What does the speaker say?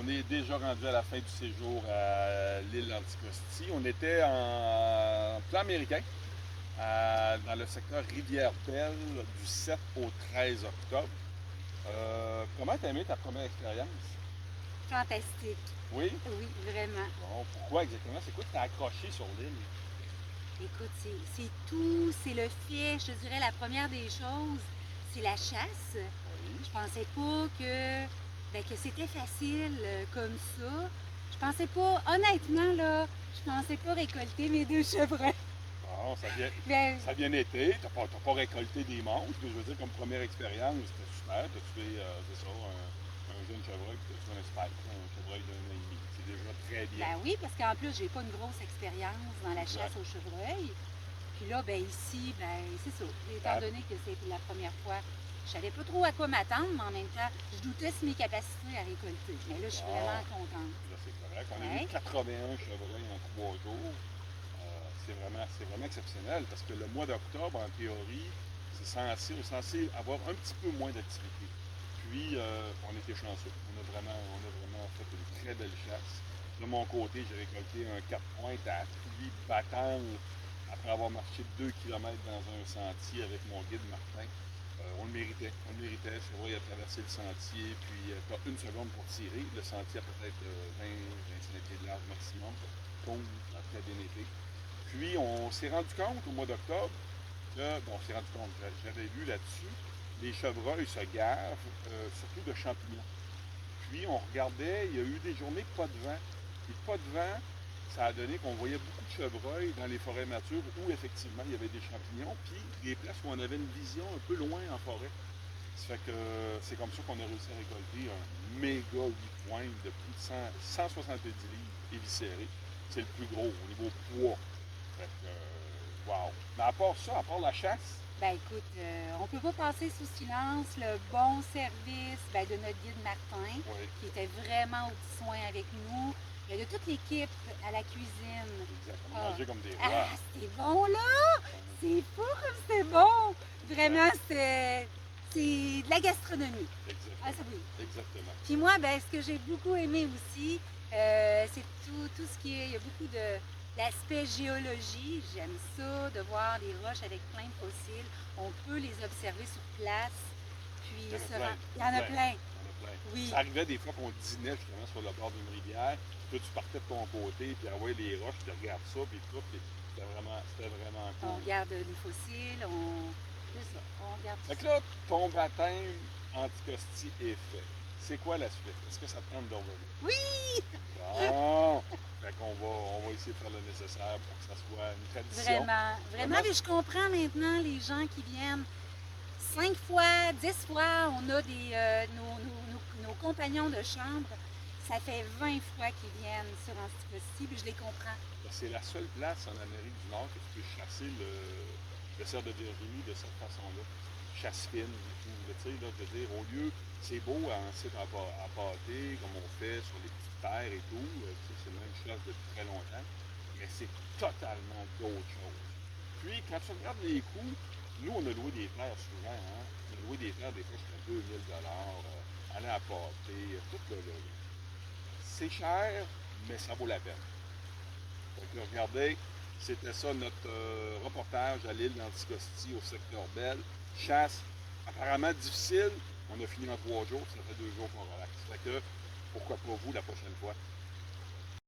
On est déjà rendu à la fin du séjour à l'île Anticosti. On était en plan américain, dans le secteur Rivière-Belle, du 7 au 13 octobre. Comment t'as aimé ta première expérience? Fantastique. Oui? Oui, vraiment. Bon, pourquoi exactement? C'est quoi que t'as accroché sur l'île? Écoute, c'est tout, c'est le fait, je te dirais, la première des choses, c'est la chasse. Oui. Je pensais pas que c'était facile comme ça. Je pensais pas, honnêtement, là, je pensais pas récolter mes deux chevreuils. Bon, Ben, ça a bien été. T'as pas récolté des manches, mais je veux dire, comme première expérience, c'était super. T'as tué, c'est ça, un jeune chevreuil, puis t'as tué un spike, un chevreuil d'un an et demi. C'est déjà très bien. ben oui, parce qu'en plus, j'ai pas une grosse expérience dans la chasse Exact. au chevreuil. Puis là, ben ici, ben c'est ça. Étant Ah, donné que c'était la première fois, je savais pas trop à quoi m'attendre, mais en même temps, je doutais sur mes capacités à récolter. Mais là, je suis bon, vraiment contente. là, c'est correct. On a vu Ouais. 81 chevreuils en 3 jours. C'est vraiment exceptionnel parce que le mois d'octobre, en théorie, c'est censé avoir un petit peu moins d'activité. Puis, on était chanceux. On a vraiment fait une très belle chasse. De mon côté, j'ai récolté un 4 pointes à pluie battante après avoir marché 2 kilomètres dans un sentier avec mon guide Martin. On le méritait. On le méritait. Je vois, il a traversé le sentier, puis tu as une seconde pour tirer. Le sentier a peut-être 20-25 pieds de large maximum. Boum, ça a très bien été. Puis, on s'est rendu compte au mois d'octobre que, bon, on s'est rendu compte, j'avais lu là-dessus, les chevreuils se gavent, surtout de champignons. Puis, on regardait, il y a eu des journées pas de vent. Puis, pas de vent, ça a donné qu'on voyait beaucoup de chevreuils dans les forêts matures où, effectivement, il y avait des champignons. Puis, des places où on avait une vision un peu loin en forêt. Ça fait que c'est comme ça qu'on a réussi à récolter un méga 8 points de plus de 170 livres éviscérés. C'est le plus gros au niveau poids. Fait que, wow. Mais à part ça, à part la chasse, Ben écoute, on peut pas passer sous silence le bon service de notre guide Martin, oui, qui était vraiment au petit soin avec nous. Il y a de toute l'équipe à la cuisine. exact. On a Ah, mangé comme des rois. ah c'est bon là! C'est fou comme c'est bon! Exact. Vraiment, c'est de la gastronomie. Ah, ça Exactement. oui. Exactement. Puis moi, ben, ce que j'ai beaucoup aimé aussi, c'est tout ce qui est. Il y a beaucoup de l'aspect géologie. J'aime ça, de voir les roches avec plein de fossiles. On peut les observer sur place. Puis Il y en a se plein. rend... Il Il y y en a en a plein. plein. Il y en a plein. Oui. Ça arrivait des fois qu'on dînait justement sur le bord d'une rivière. Puis toi, tu partais de ton côté, puis ah ouais, les roches, tu regardes ça, puis tout. Puis c'était vraiment On cool. regarde les fossiles, on. C'est ça, on regarde Fait tout que ça. là, ton baptême anticosti est fait. C'est quoi la suite? Est-ce que ça te tente de revenir? Oui! Bon! Fait qu'on va essayer de faire le nécessaire pour que ça soit une tradition. Vraiment, vraiment, Vraiment, mais je comprends maintenant les gens qui viennent 5 fois, 10 fois, on a nos compagnons de chambre. Ça fait 20 fois qu'ils viennent sur Anticosti, puis je les comprends. c'est la seule place en Amérique du Nord que tu peux chasser le cerf de Virginie de cette façon-là. Chasse fine et tout. Tu sais, là, je veux dire, au lieu, c'est beau en site à pâté, comme on fait sur les petites terres et tout. C'est le même chasse depuis très longtemps. Mais c'est totalement d'autres choses. Puis, quand tu regardes les coûts, nous, on a loué des terres souvent. Hein? On a loué des terres, des fois, jusqu'à 2000 aller à pâté, tout c'est cher, mais ça vaut la peine. Donc, regardez, c'était ça notre reportage à l'île d'Anticosti au secteur Belle. Chasse apparemment difficile. On a fini en 3 jours, ça fait 2 jours qu'on relaxe. Fait que, pourquoi pas vous la prochaine fois?